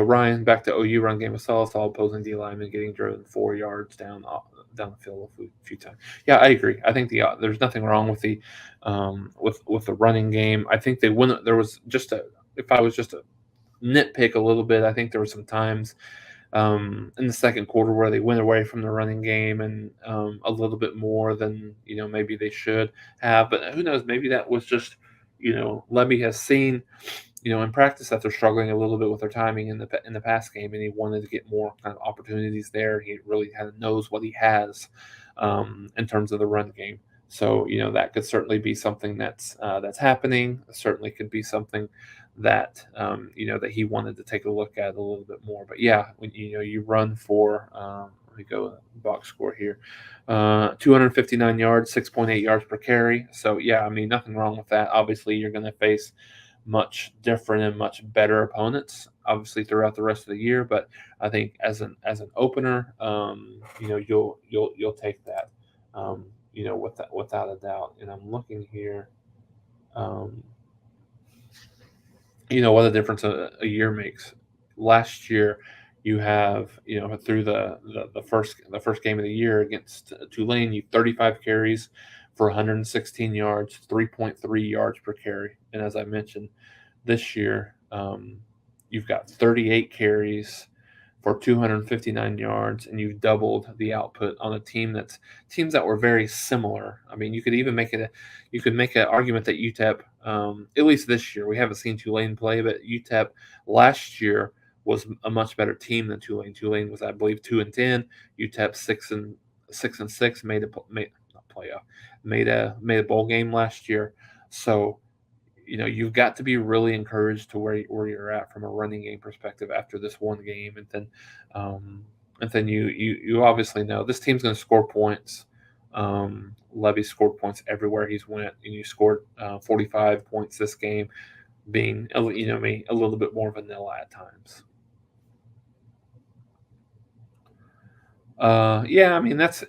Ryan, back to OU run game. I saw opposing D linemen getting driven 4 yards down the field a few times. Yeah, I agree. I think there's nothing wrong with the with the running game. I think they win. There was just a if I was just to nitpick a little bit, I think there were some times in the second quarter where they went away from the running game and a little bit more than maybe they should have. But who knows? Maybe that was just Levy has seen in practice that they're struggling a little bit with their timing in the pass game, and he wanted to get more kind of opportunities there. He really kind of knows what he has in terms of the run game. So that could certainly be something that's happening. Certainly could be something that that he wanted to take a look at a little bit more. But yeah, when you run for let me go box score here, 259 yards, 6.8 yards per carry. So yeah, I mean nothing wrong with that. Obviously, you're going to face much different and much better opponents obviously throughout the rest of the year, but I think as an opener, you'll take that, without a doubt. And I'm looking here, um, what a difference a year makes. Last year, you have through the first game of the year against Tulane, you 35 carries for 116 yards, 3.3 yards per carry, and as I mentioned, this year you've got 38 carries for 259 yards, and you've doubled the output on teams that were very similar. I mean, you could even make an argument that UTEP, at least this year, we haven't seen Tulane play, but UTEP last year was a much better team than Tulane. Tulane was, I believe, 2-10. UTEP 6-6, made not playoff, made a bowl game last year. So you've got to be really encouraged to where you're at from a running game perspective after this one game, and then you obviously know this team's going to score points. Levy scored points everywhere he's went, and you scored 45 points this game, being a little bit more vanilla at times. Yeah, I mean that's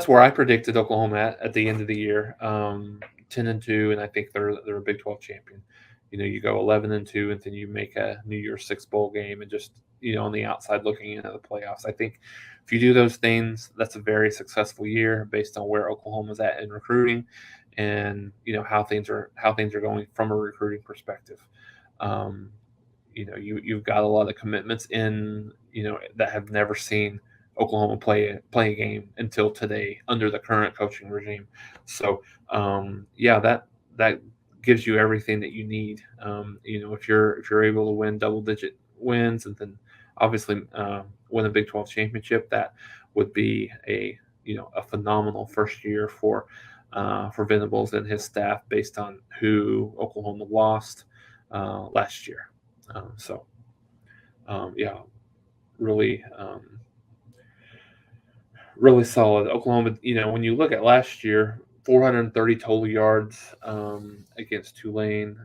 where I predicted Oklahoma at the end of the year, 10-2, and I think they're a Big 12 champion. You go 11-2, and then you make a New Year's Six bowl game, and just on the outside looking into the playoffs. I think if you do those things, that's a very successful year based on where Oklahoma's at in recruiting, and how things are going from a recruiting perspective. Um, you've got a lot of commitments in that have never seen Oklahoma play a game until today under the current coaching regime. So yeah, that gives you everything that you need. If you're able to win double digit wins, and then obviously win a Big 12 championship, that would be a phenomenal first year for Venables and his staff based on who Oklahoma lost last year. Yeah, really, really solid. Oklahoma, when you look at last year, 430 total yards against Tulane.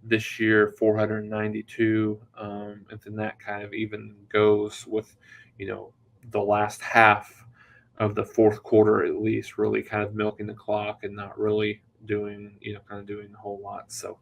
This year, 492, and then that kind of even goes with, the last half of the fourth quarter at least, really kind of milking the clock and not really doing, kind of doing a whole lot. So